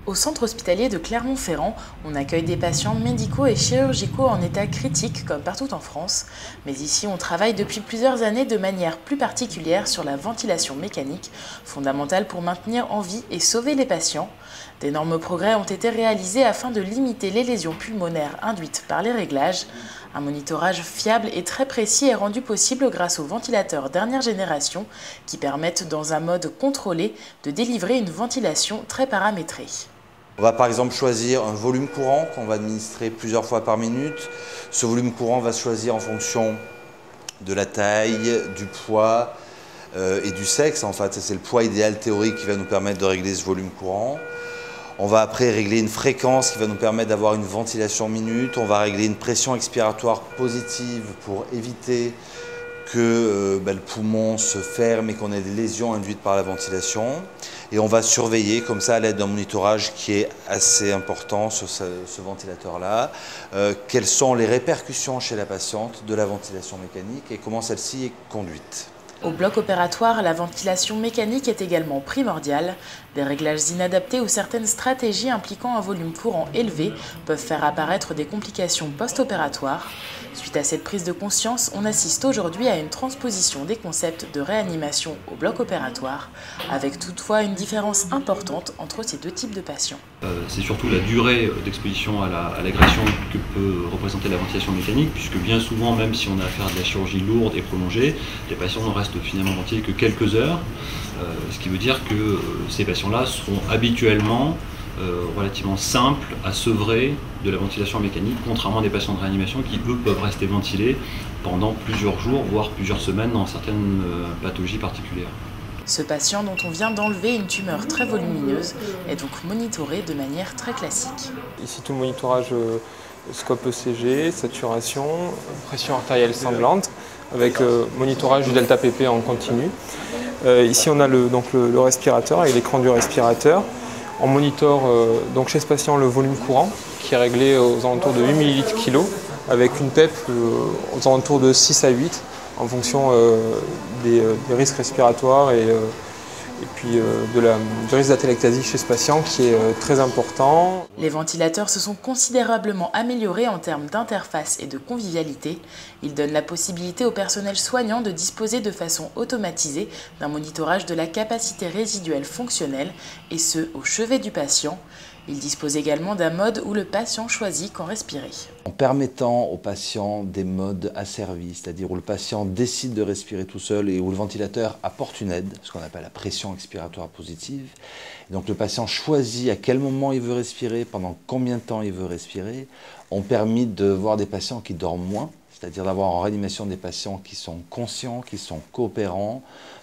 Au centre hospitalier de Clermont-Ferrand, on accueille des patients médicaux et chirurgicaux en état critique comme partout en France. Mais ici, on travaille depuis plusieurs années de manière plus particulière sur la ventilation mécanique, fondamentale pour maintenir en vie et sauver les patients. D'énormes progrès ont été réalisés afin de limiter les lésions pulmonaires induites par les réglages. Un monitorage fiable et très précis est rendu possible grâce aux ventilateurs dernière génération qui permettent, dans un mode contrôlé, de délivrer une ventilation très paramétrée. On va par exemple choisir un volume courant qu'on va administrer plusieurs fois par minute. Ce volume courant va se choisir en fonction de la taille, du poids et du sexe. En fait, c'est le poids idéal théorique qui va nous permettre de régler ce volume courant. On va après régler une fréquence qui va nous permettre d'avoir une ventilation minute. On va régler une pression expiratoire positive pour éviter que le poumon se ferme et qu'on ait des lésions induites par la ventilation. Et on va surveiller comme ça à l'aide d'un monitorage qui est assez important sur ce ventilateur-là, quelles sont les répercussions chez la patiente de la ventilation mécanique et comment celle-ci est conduite. Au bloc opératoire, la ventilation mécanique est également primordiale. Des réglages inadaptés ou certaines stratégies impliquant un volume courant élevé peuvent faire apparaître des complications post-opératoires. Suite à cette prise de conscience, on assiste aujourd'hui à une transposition des concepts de réanimation au bloc opératoire, avec toutefois une différence importante entre ces deux types de patients. C'est surtout la durée d'exposition à l'agression que peut représenter la ventilation mécanique, puisque bien souvent, même si on a affaire à de la chirurgie lourde et prolongée, les patients ne restent finalement ventilés que quelques heures, ce qui veut dire que ces patients-là seront habituellement relativement simples à sevrer de la ventilation mécanique, contrairement à des patients de réanimation qui, eux, peuvent rester ventilés pendant plusieurs jours, voire plusieurs semaines dans certaines pathologies particulières. Ce patient, dont on vient d'enlever une tumeur très volumineuse, est donc monitoré de manière très classique. Ici, tout le monitorage scope ECG, saturation, pression artérielle sanglante, avec monitorage du delta PP en continu. Ici, on a le respirateur avec l'écran du respirateur. On monitore donc chez ce patient le volume courant qui est réglé aux alentours de 8 ml/kg avec une PEP aux alentours de 6 à 8 en fonction des risques respiratoires et puis du risque d'atelectasie chez ce patient qui est très important. Les ventilateurs se sont considérablement améliorés en termes d'interface et de convivialité. Ils donnent la possibilité au personnel soignant de disposer de façon automatisée d'un monitorage de la capacité résiduelle fonctionnelle, et ce, au chevet du patient. Il dispose également d'un mode où le patient choisit quand respirer. En permettant au patient des modes asservis, c'est-à-dire où le patient décide de respirer tout seul et où le ventilateur apporte une aide, ce qu'on appelle la pression expiratoire positive. Donc le patient choisit à quel moment il veut respirer, pendant combien de temps il veut respirer, ont permis de voir des patients qui dorment moins, c'est-à-dire d'avoir en réanimation des patients qui sont conscients, qui sont coopérants.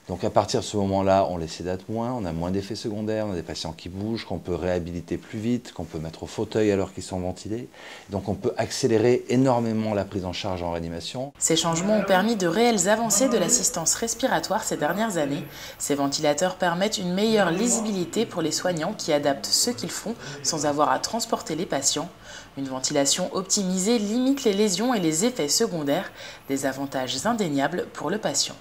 Donc à partir de ce moment-là, on les sédate moins, on a moins d'effets secondaires, on a des patients qui bougent, qu'on peut réhabiliter plus vite, qu'on peut mettre au fauteuil alors qu'ils sont ventilés. Donc on peut accélérer énormément la prise en charge en réanimation. Ces changements ont permis de réelles avancées de l'assistance respiratoire ces dernières années. Ces ventilateurs permettent une meilleure lisibilité pour les soignants qui adaptent ce qu'ils font sans avoir à transporter les patients. Une ventilation optimisée limite les lésions et les effets secondaires, des avantages indéniables pour le patient.